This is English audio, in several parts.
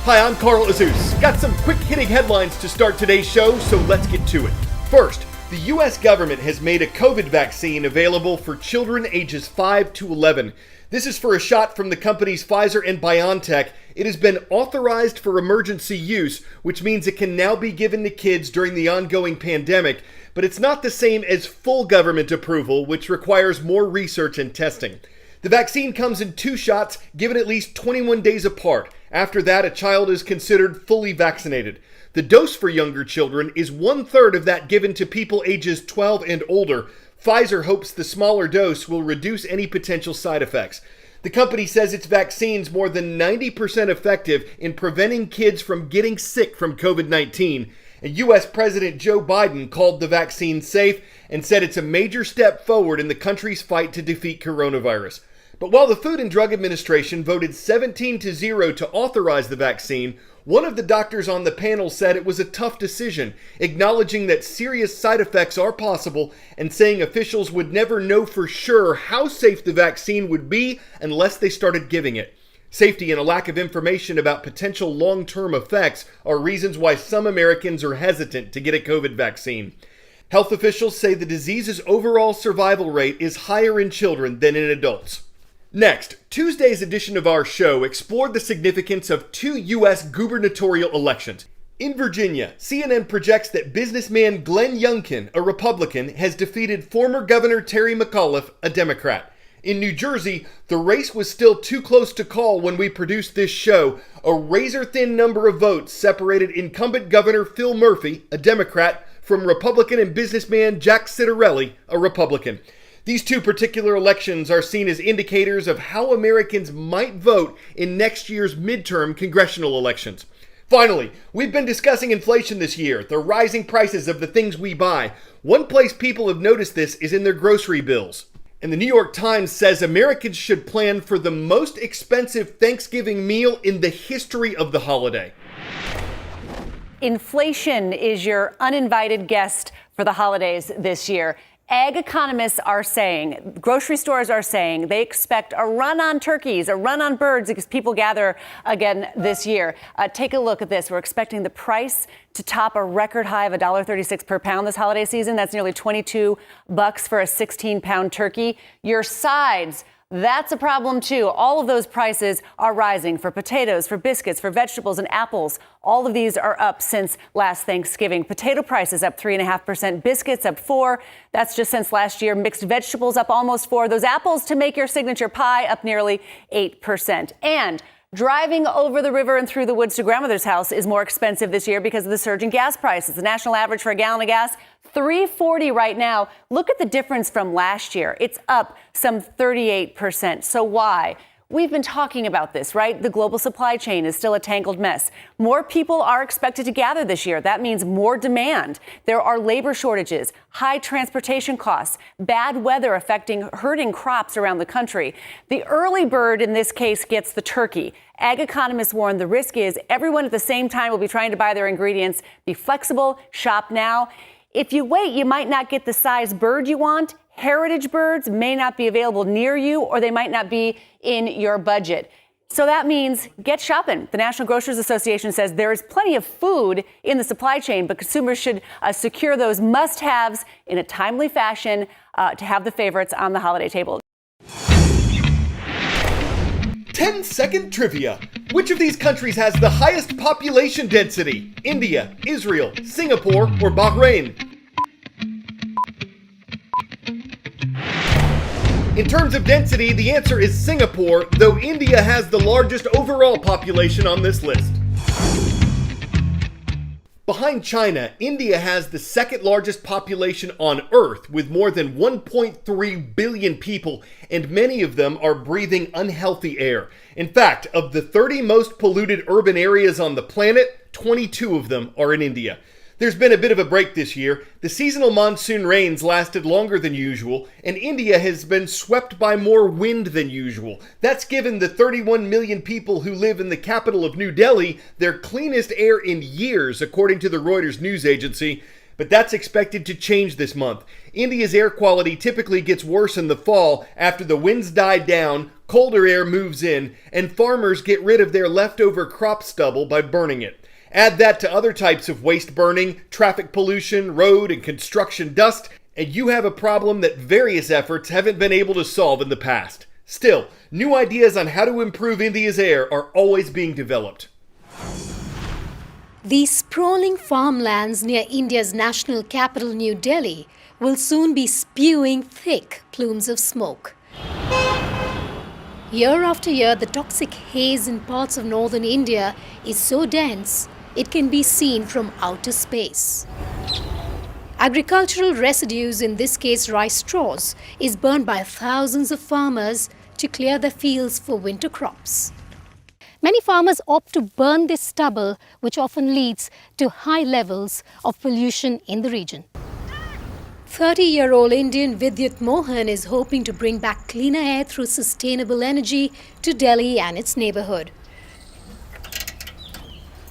Hi, I'm Carl Azus. Got some quick hitting headlines to start today's show, so let's get to it. First, the U.S. government has made a COVID vaccine available for children ages 5 to 11. This is for a shot from the companies Pfizer and BioNTech. It has been authorized for emergency use, which means it can now be given to kids during the ongoing pandemic, but it's not the same as full government approval, which requires more research and testing. The vaccine comes in 2 shots, given at least 21 days apart. After that, a child is considered fully vaccinated. The dose for younger children is 1/3 of that given to people ages 12 and older. Pfizer hopes the smaller dose will reduce any potential side effects. The company says its vaccine's more than 90% effective in preventing kids from getting sick from COVID-19. And U.S. President Joe Biden called the vaccine safe and said it's a major step forward in the country's fight to defeat coronavirus. But while the Food and Drug Administration voted 17-0 to authorize the vaccine, one of the doctors on the panel said it was a tough decision, acknowledging that serious side effects are possible and saying officials would never know for sure how safe the vaccine would be unless they started giving it. Safety and a lack of information about potential long-term effects are reasons why some Americans are hesitant to get a COVID vaccine. Health officials say the disease's overall survival rate is higher in children than in adults. Next, Tuesday's edition of our show explored the significance of 2 U.S. gubernatorial elections. In Virginia, CNN projects that businessman Glenn Youngkin, a Republican, has defeated former Governor Terry McAuliffe, a Democrat. In New Jersey, the race was still too close to call when we produced this show. A razor-thin number of votes separated incumbent Governor Phil Murphy, a Democrat, from Republican and businessman Jack Ciattarelli, a Republican. These 2 particular elections are seen as indicators of how Americans might vote in next year's midterm congressional elections. Finally, we've been discussing inflation this year, the rising prices of the things we buy. One place people have noticed this is in their grocery bills. And the New York Times says Americans should plan for the most expensive Thanksgiving meal in the history of the holiday. Inflation is your uninvited guest for the holidays this year. Ag economists are saying, grocery stores are saying, they expect a run on turkeys, a run on birds because people gather again this year. Take a look at this. We're expecting the price to top a record high of $1.36 per pound this holiday season. That's nearly $22 for a 16-pound turkey. Your sides, that's a problem too. All of those prices are rising for potatoes, for biscuits, for vegetables and apples. All of these are up since last Thanksgiving. Potato prices up 3.5%, biscuits up 4%. That's just since last year. Mixed vegetables up almost 4%. Those apples to make your signature pie up nearly 8%. And driving over the river and through the woods to grandmother's house is more expensive this year because of the surge in gas prices. The national average for a gallon of gas, $3.40 right now. Look at the difference from last year. It's up some 38%. So why? We've been talking about this, right? The global supply chain is still a tangled mess. More people are expected to gather this year. That means more demand. There are labor shortages, high transportation costs, bad weather hurting crops around the country. The early bird in this case gets the turkey. Ag economists warn the risk is everyone at the same time will be trying to buy their ingredients. Be flexible, shop now. If you wait, you might not get the size bird you want. Heritage birds may not be available near you, or they might not be in your budget. So that means get shopping. The National Grocers Association says there is plenty of food in the supply chain, but consumers should secure those must-haves in a timely fashion to have the favorites on the holiday table. 10-second trivia. Which of these countries has the highest population density? India, Israel, Singapore, or Bahrain? In terms of density, the answer is Singapore, though India has the largest overall population on this list. Behind China, India has the second largest population on Earth, with more than 1.3 billion people, and many of them are breathing unhealthy air. In fact, of the 30 most polluted urban areas on the planet, 22 of them are in India. There's been a bit of a break this year. The seasonal monsoon rains lasted longer than usual, and India has been swept by more wind than usual. That's given the 31 million people who live in the capital of New Delhi their cleanest air in years, according to the Reuters news agency. But that's expected to change this month. India's air quality typically gets worse in the fall after the winds die down, colder air moves in, and farmers get rid of their leftover crop stubble by burning it. Add that to other types of waste burning, traffic pollution, road and construction dust, and you have a problem that various efforts haven't been able to solve in the past. Still, new ideas on how to improve India's air are always being developed. These sprawling farmlands near India's national capital, New Delhi, will soon be spewing thick plumes of smoke. Year after year, the toxic haze in parts of northern India is so dense it can be seen from outer space. Agricultural residues, in this case rice straws, is burned by thousands of farmers to clear their fields for winter crops. Many farmers opt to burn this stubble, which often leads to high levels of pollution in the region. 30-year-old Indian Vidyut Mohan is hoping to bring back cleaner air through sustainable energy to Delhi and its neighborhood.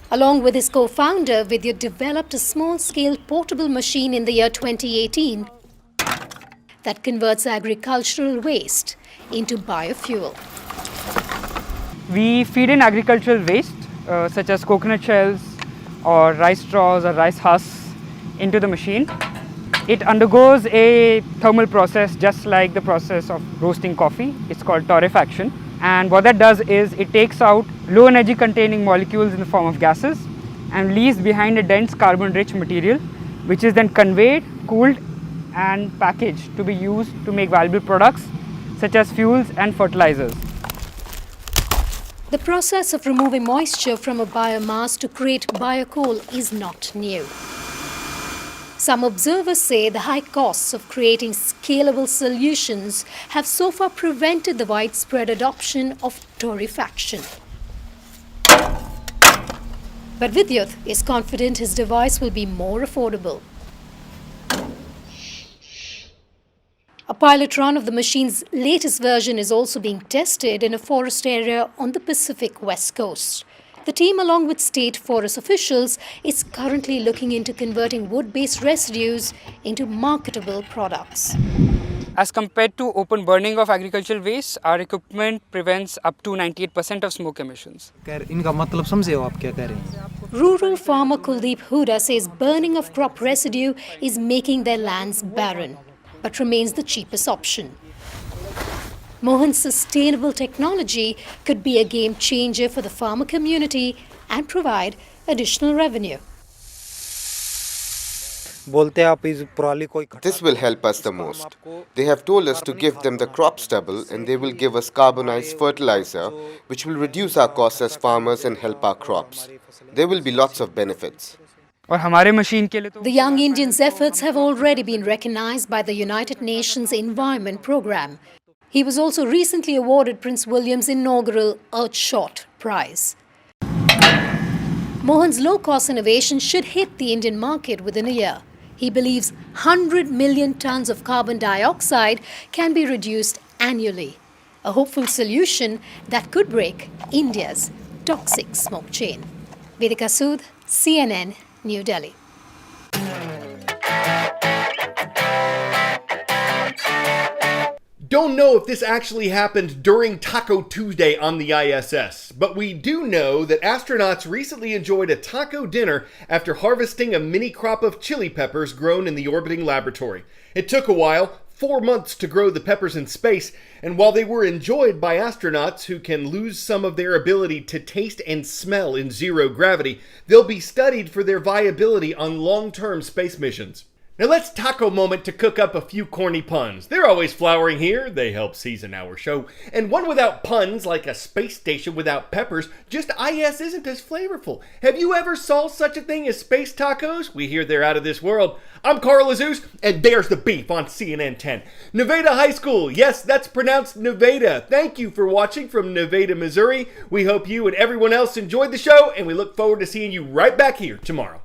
Along with his co-founder, Vidyut developed a small-scale portable machine in the year 2018 that converts agricultural waste into biofuel. We feed in agricultural waste such as coconut shells or rice straws or rice husks into the machine. It undergoes a thermal process just like the process of roasting coffee. It's called torrefaction. And what that does is it takes out low energy containing molecules in the form of gases and leaves behind a dense carbon rich material, which is then conveyed, cooled and packaged to be used to make valuable products such as fuels and fertilizers. The process of removing moisture from a biomass to create biocoal is not new. Some observers say the high costs of creating scalable solutions have so far prevented the widespread adoption of torrefaction. But Vidyut is confident his device will be more affordable. A pilot run of the machine's latest version is also being tested in a forest area on the Pacific West Coast. The team, along with state forest officials, is currently looking into converting wood-based residues into marketable products. As compared to open burning of agricultural waste, our equipment prevents up to 98% of smoke emissions. Rural farmer Kuldeep Huda says burning of crop residue is making their lands barren, but remains the cheapest option. Mohan's sustainable technology could be a game changer for the farmer community and provide additional revenue. This will help us the most. They have told us to give them the crop stubble and they will give us carbonized fertilizer, which will reduce our costs as farmers and help our crops. There will be lots of benefits. The young Indian's efforts have already been recognized by the United Nations Environment Programme. He was also recently awarded Prince William's inaugural Earthshot Prize. Mohan's low-cost innovation should hit the Indian market within a year. He believes 100 million tons of carbon dioxide can be reduced annually, a hopeful solution that could break India's toxic smoke chain. Vedika Sood, CNN, New Delhi. Don't know if this actually happened during Taco Tuesday on the ISS, but we do know that astronauts recently enjoyed a taco dinner after harvesting a mini crop of chili peppers grown in the orbiting laboratory. It took a while, 4 months to grow the peppers in space, and while they were enjoyed by astronauts who can lose some of their ability to taste and smell in zero gravity, they'll be studied for their viability on long-term space missions. Now let's taco moment to cook up a few corny puns. They're always flowering here, they help season our show. And one without puns, like a space station without peppers, just IS isn't as flavorful. Have you ever saw such a thing as space tacos? We hear they're out of this world. I'm Carl Azus, and there's the beef on CNN 10. Nevada High School, yes, that's pronounced Nevada. Thank you for watching from Nevada, Missouri. We hope you and everyone else enjoyed the show, and we look forward to seeing you right back here tomorrow.